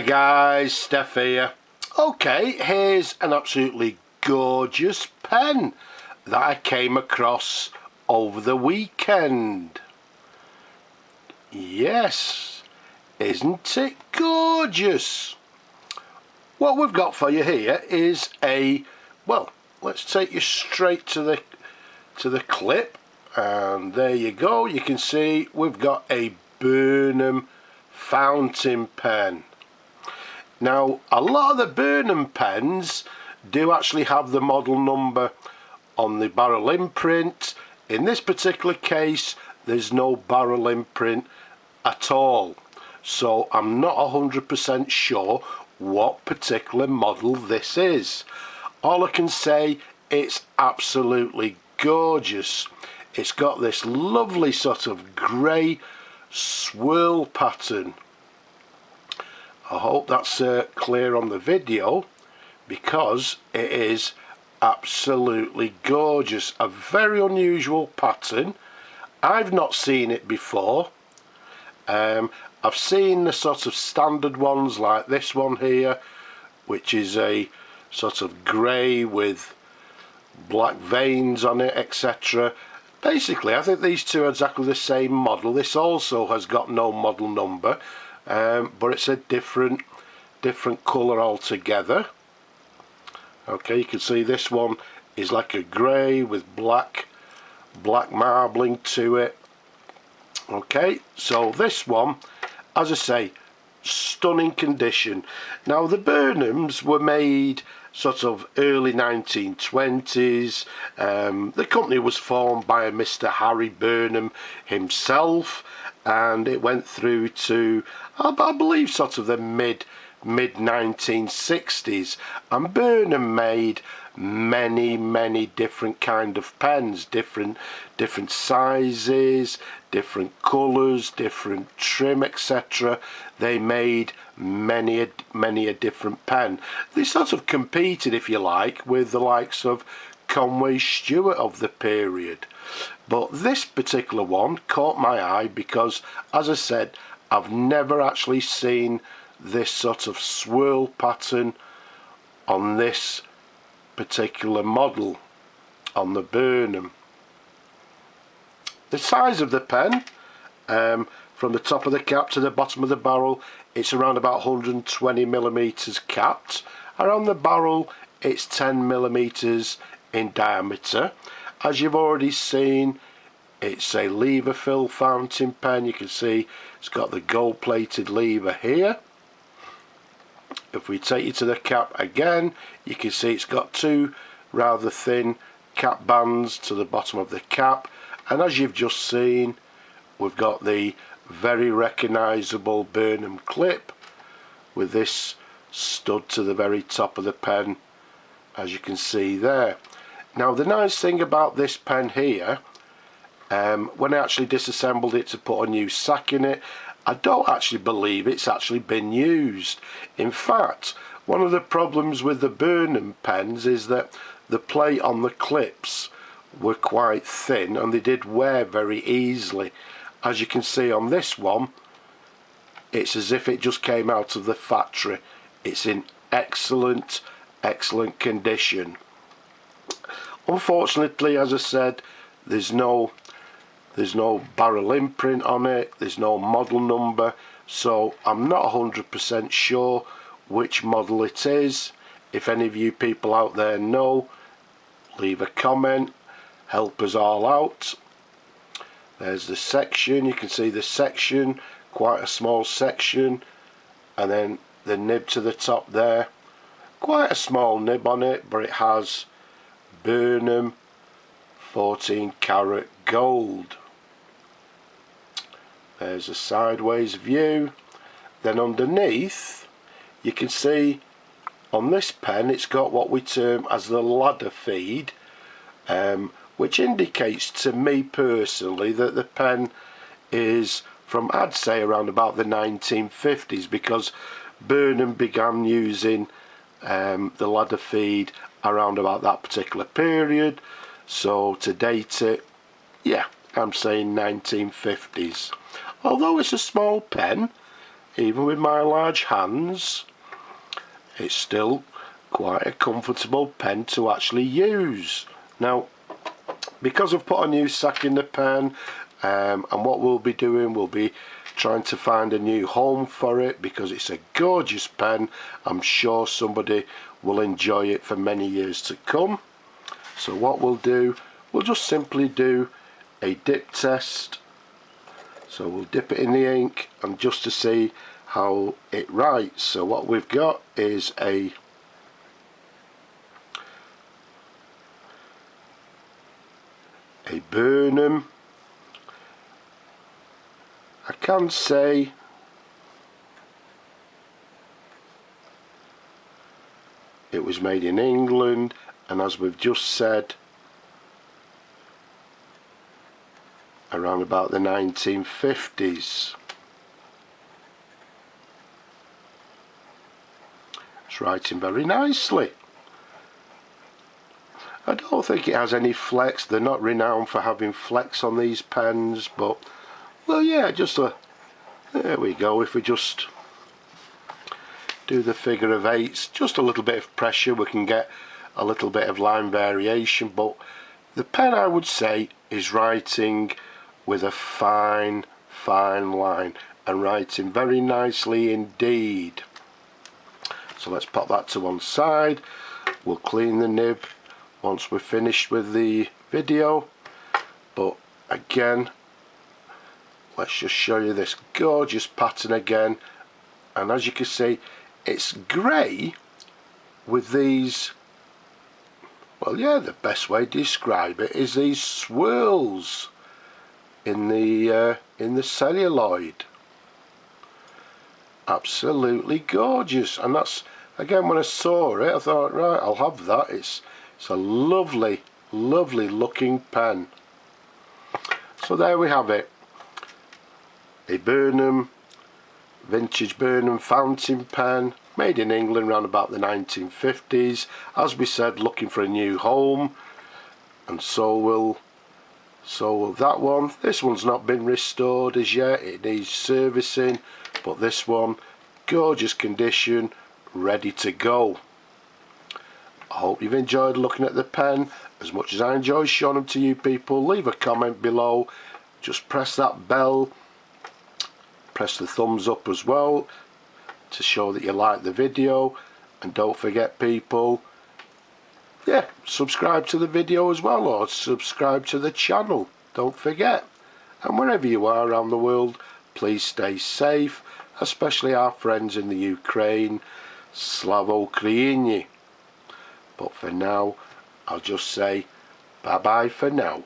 guys, Steph here. Okay, here's an absolutely gorgeous pen that I came across over the weekend. Yes, isn't it gorgeous? What we've got for you here is well, let's take you straight to the clip, and there you go. You can see we've got a Burnham fountain pen. Now, a lot of the Burnham pens do actually have the model number on the barrel imprint. In this particular case, there's no barrel imprint at all, so I'm not 100% sure what particular model this is. All I can say, it's absolutely gorgeous. It's got this lovely sort of grey swirl pattern. I hope that's clear on the video, because it is absolutely gorgeous. A very unusual pattern. I've not seen it before. I've seen the sort of standard ones like this one here, which is a sort of grey with black veins on it, etc. Basically, I think these two are exactly the same model. This also has got no model number, but it's a different colour altogether. Okay, you can see this one is like a grey with black marbling to it. Okay, so this one, as I say, stunning condition. Now, the Burnhams were made sort of early 1920s. The company was formed by a Mr. Harry Burnham himself, and it went through to, I believe, sort of the mid 1960s. And Burnham made many different kind of pens, different sizes, different colours, different trim, etc. They made many a different pen. They sort of competed, if you like, with the likes of Conway Stewart of the period. But this particular one caught my eye because, as I said, I've never actually seen this sort of swirl pattern on this particular model, on the Burnham. The size of the pen, from the top of the cap to the bottom of the barrel, it's around about 120mm capped. Around the barrel, it's 10mm in diameter. As you've already seen, it's a lever fill fountain pen. You can see it's got the gold plated lever here. If we take you to the cap again, you can see it's got two rather thin cap bands to the bottom of the cap, and as you've just seen, we've got the very recognisable Burnham clip with this stud to the very top of the pen, as you can see there. Now, the nice thing about this pen here, when I actually disassembled it to put a new sack in it, I don't actually believe it's actually been used. In fact, one of the problems with the Burnham pens is that the plate on the clips were quite thin and they did wear very easily. As you can see on this one, it's as if it just came out of the factory. It's in excellent condition. Unfortunately, as I said, there's no barrel imprint on it, there's no model number, so I'm not 100% sure which model it is. If any of you people out there know, leave a comment, help us all out. There's the section, you can see the section, quite a small section, and then the nib to the top there. Quite a small nib on it, but it has Burnham 14 karat gold. There's a sideways view. Then underneath, you can see on this pen it's got what we term as the ladder feed, which indicates to me personally that the pen is from, I'd say, around about the 1950s, because Burnham began using the ladder feed around about that particular period. So to date it, yeah, I'm saying 1950s. Although it's a small pen, even with my large hands, it's still quite a comfortable pen to actually use. Now, because I've put a new sack in the pen, and what we'll be doing, we'll be trying to find a new home for it, because it's a gorgeous pen. I'm sure somebody will enjoy it for many years to come. So what we'll do, we'll just simply do a dip test. So we'll dip it in the ink and just to see how it writes. So what we've got is a Burnham. I can say it was made in England, and as we've just said, around about the 1950s. It's writing very nicely. I don't think it has any flex. They're not renowned for having flex on these pens, but well, yeah, just there we go. If we just do the figure of eights, just a little bit of pressure, we can get a little bit of line variation, but the pen, I would say, is writing with a fine line and writing very nicely indeed. So let's pop that to one side. We'll clean the nib once we're finished with the video, but again, let's just show you this gorgeous pattern again. And as you can see, it's grey with these, well, yeah, the best way to describe it is these swirls in the celluloid. Absolutely gorgeous. And that's, again, when I saw it, I thought, right, I'll have that. It's a lovely looking pen. So there we have it, a Burnham, vintage Burnham fountain pen, made in England around about the 1950s. As we said, looking for a new home, and so will that one. This one's not been restored as yet, it needs servicing, but this one, gorgeous condition, ready to go. I hope you've enjoyed looking at the pen as much as I enjoy showing them to you people. Leave a comment below, just press that bell, press the thumbs up as well to show that you like the video, and don't forget people, yeah, subscribe to the video as well, or subscribe to the channel, don't forget. And wherever you are around the world, please stay safe, especially our friends in the Ukraine. Slava Ukraini. But for now, I'll just say bye bye for now.